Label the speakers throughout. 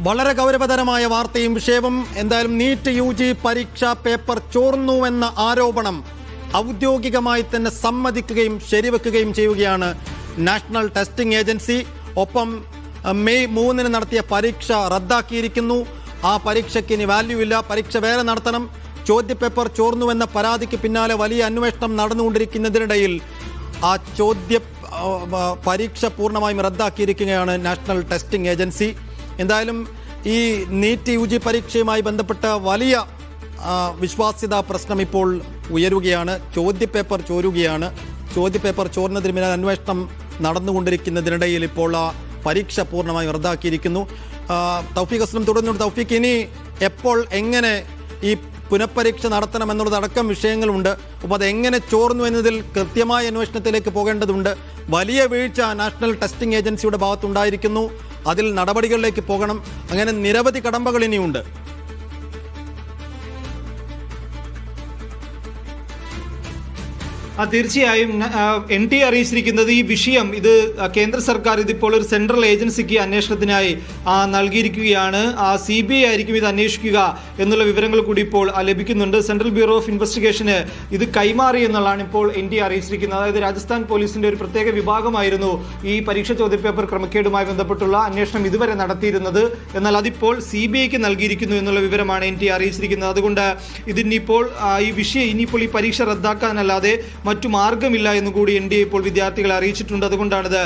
Speaker 1: വളരെ ഗൗരവതരമായ വാർത്തയും വിഷയവും. എന്തായാലും നീറ്റ് UG പരീക്ഷാ പേപ്പർ ചോർന്നുവെന്ന ആരോപണം ഔദ്യോഗികമായി തന്നെ സമ്മതിക്കുകയും ശരിവെക്കുകയും ചെയ്യുകയാണ് നാഷണൽ ടെസ്റ്റിംഗ് ഏജൻസി. ഒപ്പം മെയ് 3 നടത്തിയ പരീക്ഷ റദ്ദാക്കിയിരിക്കുന്നു. ആ പരീക്ഷയ്ക്ക് ഇനി വാല്യൂ ഇല്ല, പരീക്ഷ വേറെ നടത്തണം. ചോദ്യപേപ്പർ ചോർന്നുവെന്ന പരാതിക്ക് പിന്നാലെ വലിയ അന്വേഷണം നടന്നുകൊണ്ടിരിക്കുന്നതിനിടയിൽ ആ പരീക്ഷ പൂർണ്ണമായും റദ്ദാക്കിയിരിക്കുകയാണ് നാഷണൽ ടെസ്റ്റിംഗ് ഏജൻസി. എന്തായാലും ഈ നീറ്റ് UG പരീക്ഷയുമായി ബന്ധപ്പെട്ട വലിയ വിശ്വാസ്യതാ പ്രശ്നം ഇപ്പോൾ ഉയരുകയാണ്. ചോദ്യപേപ്പർ ചോരുകയാണ്. ചോദ്യപേപ്പർ ചോർന്നതിന് പിന്നാലെ അന്വേഷണം നടന്നുകൊണ്ടിരിക്കുന്നതിനിടയിൽ ഇപ്പോൾ ആ പരീക്ഷ പൂർണ്ണമായും റദ്ദാക്കിയിരിക്കുന്നു. തൗഫീഖ് അസ്ലം തുടർന്നുണ്ട്. തൗഫീഖ്, ഇനി എപ്പോൾ എങ്ങനെ ഈ പുനഃപരീക്ഷ നടത്തണമെന്നുള്ളതടക്കം വിഷയങ്ങളുണ്ട്. അപ്പോൾ അതെങ്ങനെ ചോർന്നു എന്നതിൽ കൃത്യമായ അന്വേഷണത്തിലേക്ക് പോകേണ്ടതുണ്ട്. വലിയ വീഴ്ച നാഷണൽ ടെസ്റ്റിംഗ് ഏജൻസിയുടെ ഭാഗത്തുണ്ടായിരിക്കുന്നു. അതിൽ നടപടികളിലേക്ക് പോകണം. അങ്ങനെ നിരവധി കടമ്പകൾ ഇനിയുണ്ട്.
Speaker 2: തീർച്ചയായും NT അറിയിച്ചിരിക്കുന്നത് ഈ വിഷയം ഇത് കേന്ദ്ര സർക്കാർ ഇതിപ്പോൾ ഒരു സെൻട്രൽ ഏജൻസിക്ക് അന്വേഷണത്തിനായി നൽകിയിരിക്കുകയാണ്. CBI ആയിരിക്കും ഇത് അന്വേഷിക്കുക എന്നുള്ള വിവരങ്ങൾ കൂടി ഇപ്പോൾ ലഭിക്കുന്നുണ്ട്. സെൻട്രൽ ബ്യൂറോ ഓഫ് ഇൻവെസ്റ്റിഗേഷന് ഇത് കൈമാറി എന്നുള്ളതാണ് ഇപ്പോൾ NT അറിയിച്ചിരിക്കുന്നത്. അതായത് രാജസ്ഥാൻ പോലീസിന്റെ ഒരു പ്രത്യേക വിഭാഗമായിരുന്നു ഈ പരീക്ഷ ചോദ്യപേപ്പർ ക്രമക്കേടുമായി ബന്ധപ്പെട്ടുള്ള അന്വേഷണം ഇതുവരെ നടത്തിയിരുന്നത്. എന്നാൽ അതിപ്പോൾ CBIക്ക് നൽകിയിരിക്കുന്നു എന്നുള്ള വിവരമാണ് NT അറിയിച്ചിരിക്കുന്നത്. അതുകൊണ്ട് ഇതിനിപ്പോൾ ഇനിയിപ്പോൾ ഈ പരീക്ഷ റദ്ദാക്കാനല്ലാതെ മറ്റു മാർഗമില്ല എന്നുകൂടി NDA ഇപ്പോൾ വിദ്യാർത്ഥികളെ അറിയിച്ചിട്ടുണ്ട്. അതുകൊണ്ടാണിത്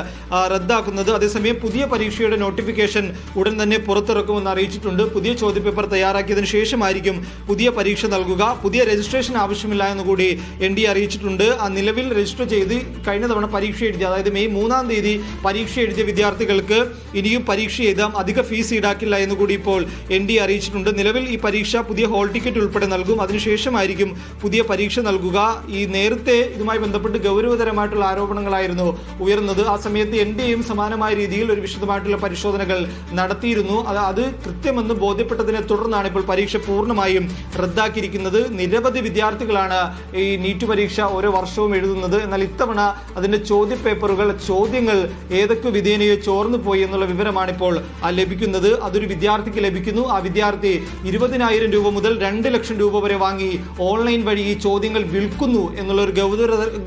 Speaker 2: റദ്ദാക്കുന്നത്. അതേസമയം പുതിയ പരീക്ഷയുടെ നോട്ടിഫിക്കേഷൻ ഉടൻ തന്നെ പുറത്തിറക്കുമെന്ന് അറിയിച്ചിട്ടുണ്ട്. പുതിയ ചോദ്യപേപ്പർ തയ്യാറാക്കിയതിനു ശേഷമായിരിക്കും പുതിയ പരീക്ഷ നൽകുക. പുതിയ രജിസ്ട്രേഷൻ ആവശ്യമില്ല എന്നുകൂടി NDA അറിയിച്ചിട്ടുണ്ട്. നിലവിൽ രജിസ്റ്റർ ചെയ്ത് കഴിഞ്ഞ തവണ പരീക്ഷ എഴുതിയ, അതായത് മെയ് 3 പരീക്ഷ എഴുതിയ വിദ്യാർത്ഥികൾക്ക് ഇനിയും പരീക്ഷ എഴുതാം, അധിക ഫീസ് ഈടാക്കില്ല എന്നുകൂടി ഇപ്പോൾ NDA അറിയിച്ചിട്ടുണ്ട്. നിലവിൽ ഈ പരീക്ഷ പുതിയ ഹോൾ ടിക്കറ്റ് ഉൾപ്പെടെ നൽകും. അതിനുശേഷമായിരിക്കും പുതിയ പരീക്ഷ നൽകുക. ഈ നേരത്തെ ഇതുമായി ബന്ധപ്പെട്ട് ഗൗരവതരമായിട്ടുള്ള ആരോപണങ്ങളായിരുന്നു ഉയർന്നത്. ആ സമയത്ത് NDAയും സമാനമായ രീതിയിൽ ഒരു വിശദമായിട്ടുള്ള പരിശോധനകൾ നടത്തിയിരുന്നു. അത് കൃത്യമെന്ന് ബോധ്യപ്പെട്ടതിനെ തുടർന്നാണ് ഇപ്പോൾ പരീക്ഷ പൂർണ്ണമായും റദ്ദാക്കിയിരിക്കുന്നത്. നിരവധി വിദ്യാർത്ഥികളാണ് ഈ നീറ്റ് പരീക്ഷ ഓരോ വർഷവും എഴുതുന്നത്. എന്നാൽ ഇത്തവണ അതിന്റെ ചോദ്യങ്ങൾ ഏതൊക്കെ വിധേനയോ ചോർന്നു പോയി എന്നുള്ള വിവരമാണ് ഇപ്പോൾ ലഭിക്കുന്നത്. അതൊരു വിദ്യാർത്ഥിക്ക് ലഭിക്കുന്നു. ആ വിദ്യാർത്ഥി 20,000 രൂപ മുതൽ 2 ലക്ഷം രൂപ വരെ വാങ്ങി ഓൺലൈൻ വഴി ഈ ചോദ്യങ്ങൾ വിൽക്കുന്നു എന്നുള്ള ഒരു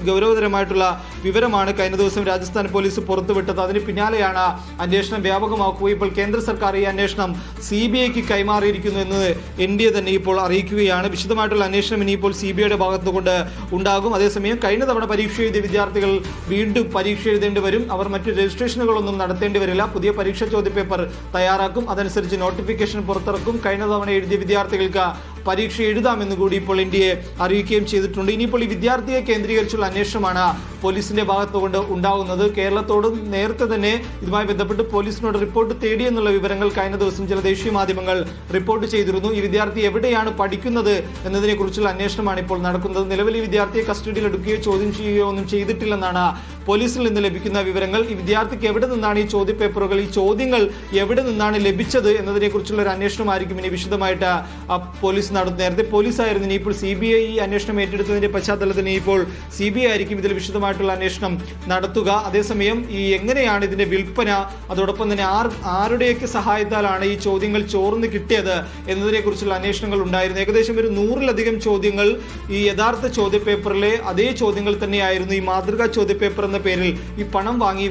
Speaker 2: ഗൗരവതരമായിട്ടുള്ള വിവരമാണ് കഴിഞ്ഞ ദിവസം രാജസ്ഥാൻ പോലീസ് പുറത്തുവിട്ടത്. അതിന് പിന്നാലെയാണ് അന്വേഷണം വ്യാപകമാക്കുകയും ഇപ്പോൾ കേന്ദ്ര സർക്കാർ ഈ അന്വേഷണം CBIക്ക് കൈമാറിയിരിക്കുന്നു എന്ന് NDA തന്നെ ഇപ്പോൾ അറിയിക്കുകയാണ്. വിശദമായിട്ടുള്ള അന്വേഷണം ഇനിയിപ്പോൾ CBIയുടെ ഭാഗത്തുകൊണ്ട് ഉണ്ടാകും. അതേസമയം കഴിഞ്ഞ തവണ പരീക്ഷ എഴുതിയ വിദ്യാർത്ഥികൾ വീണ്ടും പരീക്ഷ എഴുതേണ്ടി വരും. അവർ മറ്റ് രജിസ്ട്രേഷനുകളൊന്നും നടത്തേണ്ടി വരില്ല. പുതിയ പരീക്ഷ ചോദ്യപേപ്പർ തയ്യാറാക്കും. അതനുസരിച്ച് നോട്ടിഫിക്കേഷൻ പുറത്തിറക്കും. കഴിഞ്ഞ തവണ എഴുതിയ വിദ്യാർത്ഥികൾക്ക് പരീക്ഷ എഴുതാമെന്ന് കൂടി ഇപ്പോൾ NDA അറിയിക്കുകയും ചെയ്തിട്ടുണ്ട്. ഇനിയിപ്പോൾ ഈ വിദ്യാർത്ഥിയെ കേന്ദ്രീകരിച്ചുള്ള അന്വേഷണമാണ് പോലീസിന്റെ ഭാഗത്തുകൊണ്ട് ഉണ്ടാകുന്നത്. കേരളത്തോട് നേരത്തെ തന്നെ ഇതുമായി ബന്ധപ്പെട്ട് പോലീസിനോട് റിപ്പോർട്ട് തേടി എന്നുള്ള വിവരങ്ങൾ കഴിഞ്ഞ ദിവസം ചില ദേശീയ മാധ്യമങ്ങൾ റിപ്പോർട്ട് ചെയ്തിരുന്നു. ഈ വിദ്യാർത്ഥി എവിടെയാണ് പഠിക്കുന്നത് എന്നതിനെ കുറിച്ചുള്ള അന്വേഷണമാണ് ഇപ്പോൾ നടക്കുന്നത്. നിലവിൽ ഈ വിദ്യാർത്ഥിയെ കസ്റ്റഡിയിൽ എടുക്കുകയോ ചോദ്യം ചെയ്യുകയോ ഒന്നും ചെയ്തിട്ടില്ലെന്നാണ് പോലീസിൽ നിന്ന് ലഭിക്കുന്ന വിവരങ്ങൾ. ഈ വിദ്യാർത്ഥിക്ക് എവിടെ നിന്നാണ് ഈ ചോദ്യപേപ്പറുകൾ, ഈ ചോദ്യങ്ങൾ എവിടെ നിന്നാണ് ലഭിച്ചത് എന്നതിനെ കുറിച്ചുള്ള ഒരു അന്വേഷണമായിരിക്കും ഇനി വിശദമായിട്ട് പോലീസ് നടത്തുന്നത്. നേരത്തെ പോലീസായിരുന്നു, ഇനിയിപ്പോൾ CBI ഈ അന്വേഷണം ഏറ്റെടുത്തതിന്റെ പശ്ചാത്തലത്തിൽ ഇപ്പോൾ CBI ആയിരിക്കും ഇതിൽ വിശദമായിട്ടുള്ള അന്വേഷണം നടത്തുക. അതേസമയം ഈ എങ്ങനെയാണ് ഇതിന്റെ വിൽപ്പന, അതോടൊപ്പം തന്നെ ആരുടെയൊക്കെ സഹായത്താലാണ് ഈ ചോദ്യങ്ങൾ ചോർന്ന് കിട്ടിയത് എന്നതിനെ കുറിച്ചുള്ള അന്വേഷണങ്ങൾ ഉണ്ടായിരുന്നു. ഏകദേശം ഒരു 100-ലധികം ചോദ്യങ്ങൾ ഈ യഥാർത്ഥ ചോദ്യപേപ്പറിലെ അതേ ചോദ്യങ്ങൾ തന്നെയായിരുന്നു ഈ മാതൃകാ ചോദ്യപേപ്പർ എന്ന പേരിൽ ഈ പണം വാങ്ങി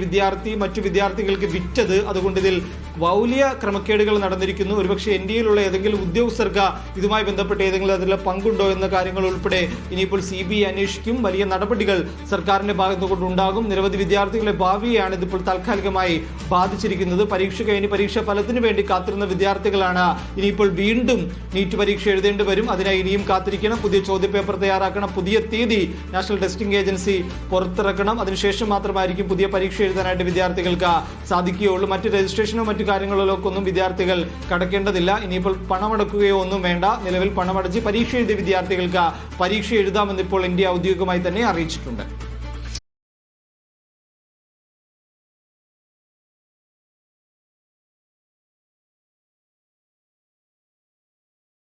Speaker 2: മറ്റു വിദ്യാർത്ഥികൾക്ക് വിറ്റത്. അതുകൊണ്ട് ഇതിൽ വലിയ ക്രമക്കേടുകൾ നടന്നിരിക്കുന്നു. ഒരുപക്ഷെ NDAയിലുള്ള ഏതെങ്കിലും ഉദ്യോഗസ്ഥർക്ക് ഇതുമായി ബന്ധപ്പെട്ട് ഏതെങ്കിലും അതിലുള്ള പങ്കുണ്ടോ എന്ന കാര്യങ്ങൾ ഉൾപ്പെടെ ഇനിയിപ്പോൾ CBI അന്വേഷിക്കും. വലിയ നടപടികൾ സർക്കാരിന്റെ ഭാഗത്തുകൊണ്ട് ഉണ്ടാകും. നിരവധി വിദ്യാർത്ഥികളുടെ ഭാവിയെയാണ് ഇതിപ്പോൾ താൽക്കാലികമായി ബാധിച്ചിരിക്കുന്നത്. പരീക്ഷ കഴിഞ്ഞ് പരീക്ഷാ ഫലത്തിന് വേണ്ടി കാത്തിരുന്ന വിദ്യാർത്ഥികളാണ് ഇനിയിപ്പോൾ വീണ്ടും നീറ്റ് പരീക്ഷ എഴുതേണ്ടി വരും. അതിനായി ഇനിയും കാത്തിരിക്കണം. പുതിയ ചോദ്യപേപ്പർ തയ്യാറാക്കണം. പുതിയ തീയതി നാഷണൽ ടെസ്റ്റിംഗ് ഏജൻസി പുറത്തിറക്കണം. അതിനുശേഷം മാത്രമായിരിക്കും പുതിയ പരീക്ഷ എഴുതാനായിട്ട് വിദ്യാർത്ഥികൾക്ക് സാധിക്കുകയുള്ളൂ. മറ്റ് രജിസ്ട്രേഷനോ മറ്റു കാര്യങ്ങളിലൊക്കെ ഒന്നും വിദ്യാർത്ഥികൾ കടക്കേണ്ടതില്ല. ഇനിയിപ്പോൾ പണമടക്കുകയോ ഒന്നും വേണ്ട. നിലവിൽ പണമടച്ച് പരീക്ഷ എഴുതിയ വിദ്യാർത്ഥികൾക്ക് പരീക്ഷ എഴുതാമെന്ന് ഇപ്പോൾ NDA ഔദ്യോഗികമായി തന്നെ അറിയിച്ചിട്ടുണ്ട്.